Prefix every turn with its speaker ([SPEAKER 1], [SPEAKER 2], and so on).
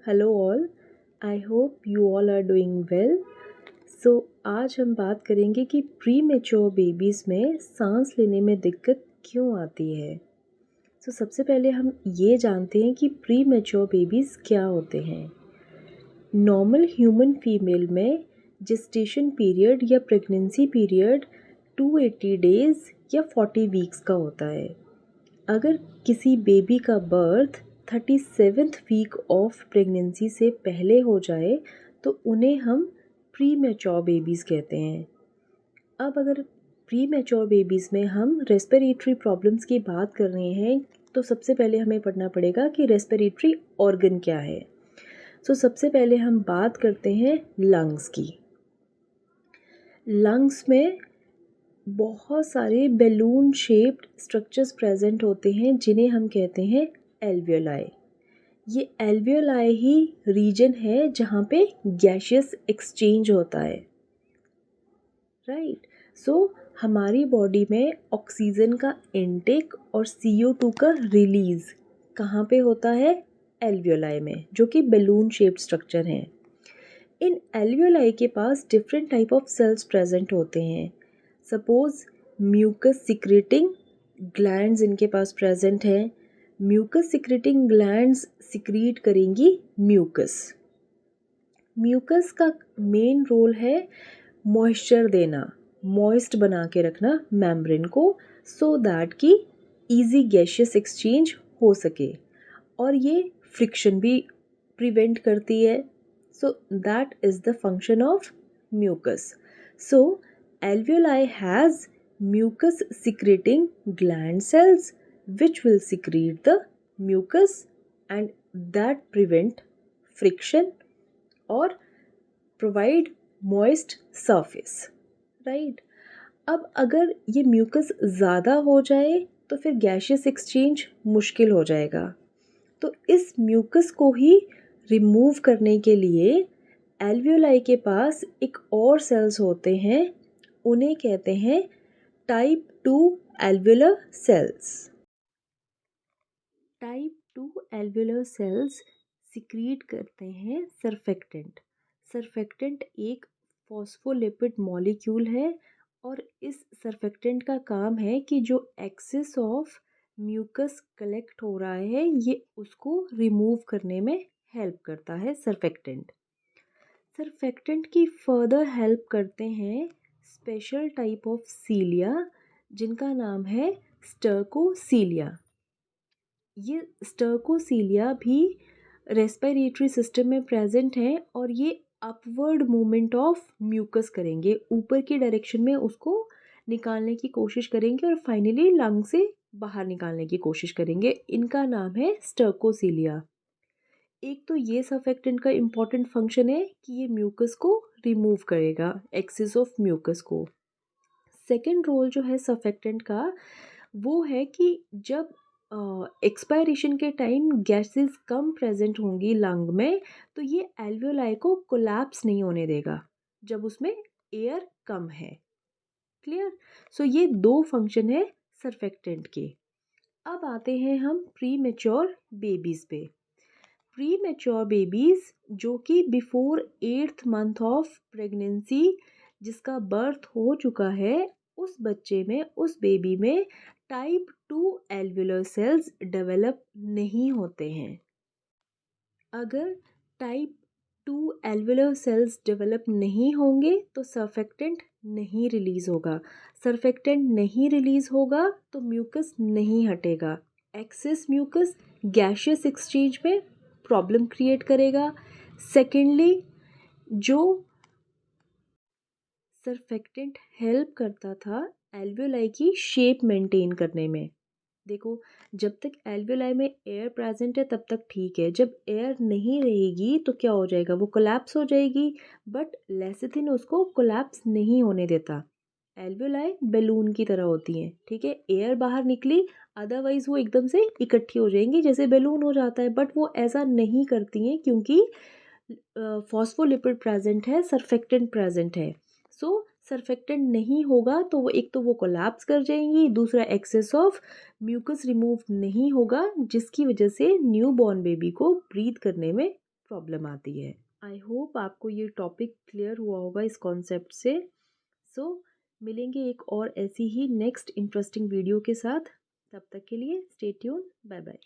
[SPEAKER 1] Hello all, I hope you all are doing well. आज हम बात करेंगे कि प्री मैच्योर बेबीज़ में सांस लेने में दिक्कत क्यों आती है। सबसे पहले हम ये जानते हैं कि प्री मैच्योर बेबीज़ क्या होते हैं। नॉर्मल ह्यूमन फीमेल में जेस्टेशन पीरियड या प्रेगनेंसी पीरियड 280 डेज़ या 40 वीक्स का होता है। अगर किसी बेबी का birth 37th week of pregnancy से पहले हो जाए तो उन्हें हम प्री मैच्योर बेबीज़ कहते हैं। अब अगर प्री मैच्योर बेबीज़ में हम रेस्पिरेटरी प्रॉब्लम्स की बात कर रहे हैं तो सबसे पहले हमें पढ़ना पड़ेगा कि रेस्पिरेटरी ऑर्गन क्या है। सबसे पहले हम बात करते हैं लंग्स की। लंग्स में बहुत सारे बैलून शेप्ड स्ट्रक्चर्स प्रेजेंट होते हैं जिन्हें हम कहते हैं एल्वियोलाई। ये एल्वियोलाई ही रीजन है जहाँ पे गैशियस एक्सचेंज होता है, राइट। हमारी बॉडी में ऑक्सीजन का इनटेक और CO2 का रिलीज कहाँ पे होता है? एल्वियोलाई में, जो कि बैलून शेप्ड स्ट्रक्चर हैं। इन एल्वियोलाई के पास different type of cells present होते हैं। सपोज म्यूकस सिक्रेटिंग ग्लैंड्स इनके पास प्रेजेंट है। म्यूकस सिक्रेटिंग ग्लैंड्स सिक्रीट करेंगी म्यूकस। म्यूकस का मेन रोल है मॉइस्चर देना, मॉइस्ट बना के रखना मेम्ब्रेन को, सो दैट कि इजी गैशियस एक्सचेंज हो सके, और ये फ्रिक्शन भी प्रिवेंट करती है। So that is the function of mucus. So alveoli has mucus secreting gland cells which will secrete the mucus and that prevent friction or provide moist surface, right? अब अगर ये म्यूकस ज़्यादा हो जाए तो फिर गैशियस एक्सचेंज मुश्किल हो जाएगा। तो इस म्यूकस को ही रिमूव करने के लिए एल्वियोलाई के पास एक और सेल्स होते हैं, उन्हें कहते हैं type 2 alveolar cells. Type 2 alveolar cells secrete करते हैं सरफेक्टेंट। सरफेक्टेंट एक फॉस्फोलिपिड मॉलिक्यूल है और इस सरफेक्टेंट का काम है कि जो एक्सेस ऑफ म्यूकस कलेक्ट हो रहा है ये उसको रिमूव करने में हेल्प करता है सरफेक्टेंट। सरफेक्टेंट की फर्दर हेल्प करते हैं स्पेशल टाइप ऑफ सीलिया जिनका नाम है स्टर्कोसीलिया। ये स्टर्कोसीलिया भी रेस्पिरेटरी सिस्टम में प्रेजेंट है और ये अपवर्ड मूवमेंट ऑफ म्यूकस करेंगे, ऊपर की डायरेक्शन में उसको निकालने की कोशिश करेंगे और फाइनली लंग से बाहर निकालने की कोशिश करेंगे। इनका नाम है स्टर्कोसीलिया। एक तो ये सरफेक्टेंट का इम्पॉर्टेंट फंक्शन है कि ये म्यूकस को रिमूव करेगा, एक्सेस ऑफ म्यूकस को। सेकेंड रोल जो है सरफेक्टेंट का वो है कि जब एक्सपायरेशन के टाइम गैसेस कम प्रेजेंट होंगी लंग में तो ये एल्वियोलाई को कोलैप्स नहीं होने देगा जब उसमें एयर कम है। क्लियर? ये दो फंक्शन है सरफेक्टेंट के। अब आते हैं हम प्री मैच्योर बेबीज़ पे। प्री मैच्योर बेबीज़ जो कि before 8th month of pregnancy जिसका बर्थ हो चुका है उस बच्चे में, उस बेबी में टाइप 2 एल्वियोलर सेल्स डेवलप नहीं होते हैं। अगर टाइप 2 एल्वियोलर सेल्स डेवलप नहीं होंगे तो सरफेक्टेंट नहीं रिलीज़ होगा। सरफेक्टेंट नहीं रिलीज़ होगा तो म्यूकस नहीं हटेगा। एक्सेस म्यूकस गैशियस एक्सचेंज में प्रॉब्लम क्रिएट करेगा। सेकेंडली जो सरफेक्टेंट हेल्प करता था एल्वियोलाई की शेप मेंटेन करने में। देखो, जब तक एल्वियोलाई में एयर प्रेजेंट है तब तक ठीक है, जब एयर नहीं रहेगी तो क्या हो जाएगा? वो कोलैप्स हो जाएगी। बट लेसिथिन उसको कोलैप्स नहीं होने देता। एल्वियोलाई बैलून की तरह होती हैं, ठीक है। एयर बाहर निकली, अदरवाइज वो एकदम से इकट्ठी हो जाएंगी जैसे बैलून हो जाता है, बट वो ऐसा नहीं करती हैं क्योंकि फॉस्फोलिपिड प्रेजेंट है, सरफेक्टेंट प्रेजेंट है। सरफेक्टेंट नहीं होगा तो वो एक तो वो कोलैप्स कर जाएंगी, दूसरा एक्सेस ऑफ म्यूकस रिमूव नहीं होगा जिसकी वजह से न्यू बॉर्न बेबी को ब्रीथ करने में प्रॉब्लम आती है। आई होप आपको ये टॉपिक क्लियर हुआ होगा इस कॉन्सेप्ट से। सो मिलेंगे एक और ऐसी ही नेक्स्ट इंटरेस्टिंग वीडियो के साथ। तब तक के लिए स्टे ट्यून। Bye bye.